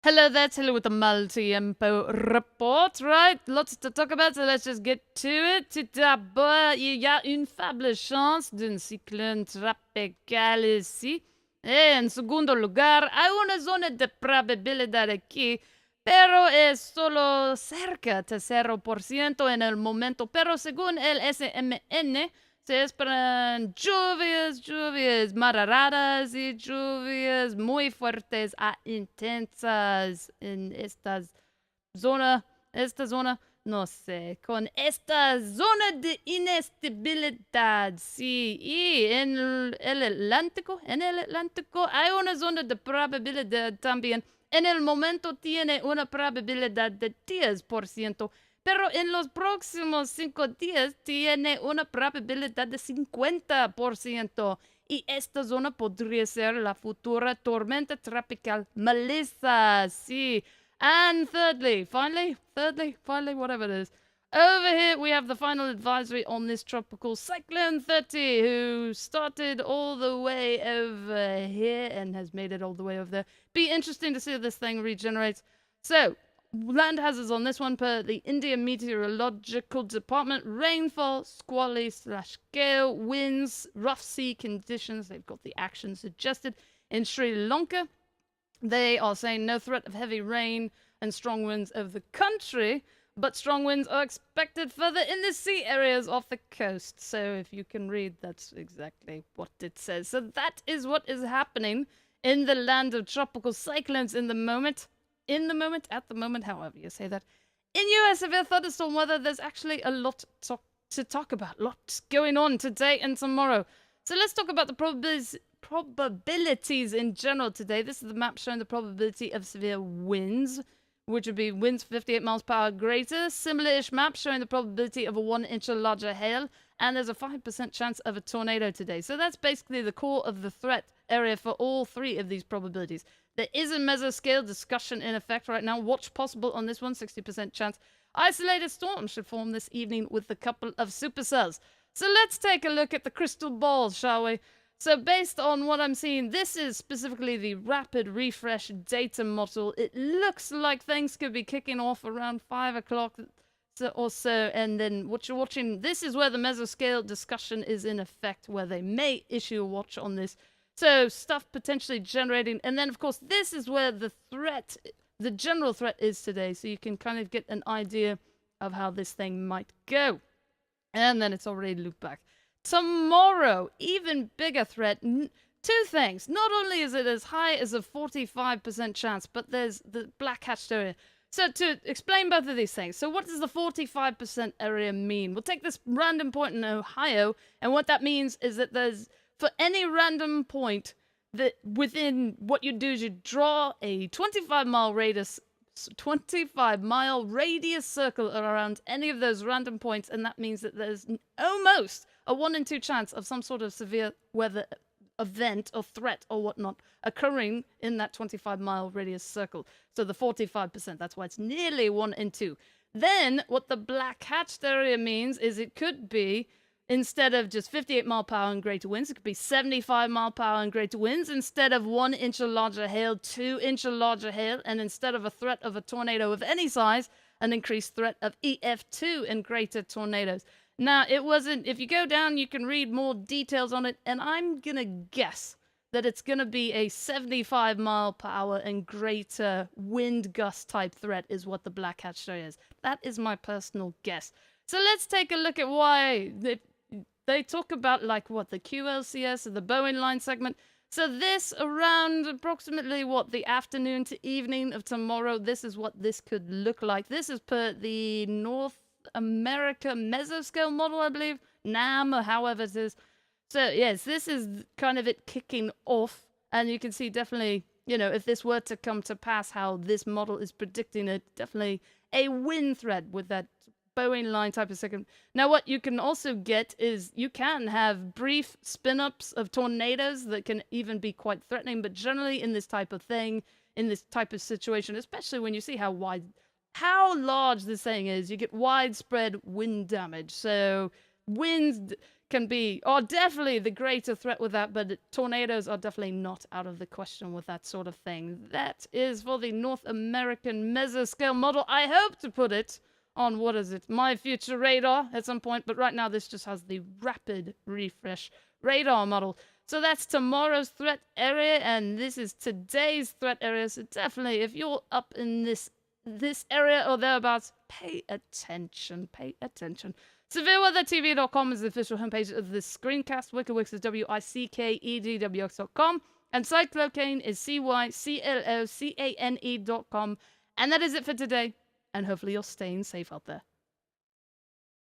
Hello there, Taylor with the Multi-Info Report, right? Lots to talk about, so let's just get to it. Tout d'abord, il y a une faible chance d'un cyclone tropical ici. En segundo lugar, hay una zona de probabilidad aquí, pero es solo cerca de 0% en el momento. Pero según el SMN, se esperan lluvias moderadas y lluvias muy fuertes a intensas en esta zona, no sé, con esta zona de inestabilidad, sí, y en el Atlántico hay una zona de probabilidad también. En el momento tiene una probabilidad de 10%. Pero en los próximos 5 días tiene una probabilidad de 50%. Y esta zona podría ser la futura tormenta tropical Melissa. Sí. And finally, whatever it is. Over here, we have the final advisory on this tropical cyclone 30, who started all the way over here and has made it all the way over there. Be interesting to see if this thing regenerates. So, land hazards on this one per the India Meteorological Department. Rainfall, squally / gale, winds, rough sea conditions. They've got the action suggested. In Sri Lanka, they are saying no threat of heavy rain and strong winds over the country, but strong winds are expected further in the sea areas off the coast. So if you can read, that's exactly what it says. So that is what is happening in the land of tropical cyclones at the moment, however you say that. In US severe thunderstorm weather, there's actually a lot to talk about. Lots going on today and tomorrow. So let's talk about the probabilities in general today. This is the map showing the probability of severe winds, which would be winds 58 miles per hour greater. Similar-ish map showing the probability of a 1 inch or larger hail, and there's a 5% chance of a tornado today. So that's basically the core of the threat area for all three of these probabilities. There is a mesoscale discussion in effect right now. Watch possible on this one, 60% chance. Isolated storm should form this evening with a couple of supercells. So let's take a look at the crystal ball, shall we? So based on what I'm seeing, this is specifically the rapid refresh data model. It looks like things could be kicking off around 5 o'clock or so, and then what you're watching, this is where the mesoscale discussion is in effect, where they may issue a watch on this. So stuff potentially generating, and then of course this is where the general threat is today, so you can kind of get an idea of how this thing might go. And then it's already looped back. Tomorrow, even bigger threat. Two things. Not only is it as high as a 45% chance, but there's the black hatched area. So to explain both of these things, so what does the 45% area mean? We'll take this random point in Ohio, and what that means is that there's, for any random point, that within what you do is you draw a 25-mile radius circle around any of those random points, and that means that there's almost a 1 in 2 chance of some sort of severe weather event or threat or whatnot occurring in that 25-mile radius circle. So the 45%, that's why it's nearly 1 in 2. Then what the black hatched area means is it could be, instead of just 58 mile per hour and greater winds, it could be 75 mile per hour and greater winds. Instead of 1 inch or larger hail, 2 inch or larger hail. And instead of a threat of a tornado of any size, an increased threat of EF2 and greater tornadoes. Now, it wasn't, if you go down, you can read more details on it, and I'm gonna guess that it's gonna be a 75 mile per hour and greater wind gust type threat is what the black hatched area is. That is my personal guess. So let's take a look at why they talk about, like, what, the QLCS or the Bowen line segment. So this around approximately, what, the afternoon to evening of tomorrow, this is what this could look like. This is per the North America mesoscale model, I believe, NAM, or however it is. So yes, this is kind of it kicking off, and you can see definitely, you know, if this were to come to pass, how this model is predicting it, definitely a wind threat with that Bowen line type of segment. Now, what you can also get is you can have brief spin-ups of tornadoes that can even be quite threatening, but generally in this type of thing, in this type of situation, especially when you see how large this thing is, you get widespread wind damage. So winds, are definitely the greater threat with that, but tornadoes are definitely not out of the question with that sort of thing. That is for the North American mesoscale model. I hope to put it on, what is it, My Future Radar at some point, but right now this just has the rapid refresh radar model. So that's tomorrow's threat area, and this is today's threat area. So definitely, if you're up in this area or thereabouts, pay attention. Pay attention. SevereWeatherTV.com is the official homepage of this screencast. WickedWix is WICKEDWX.com. And Cyclocane is CYCLOCANE.com. And that is it for today. And hopefully you're staying safe out there.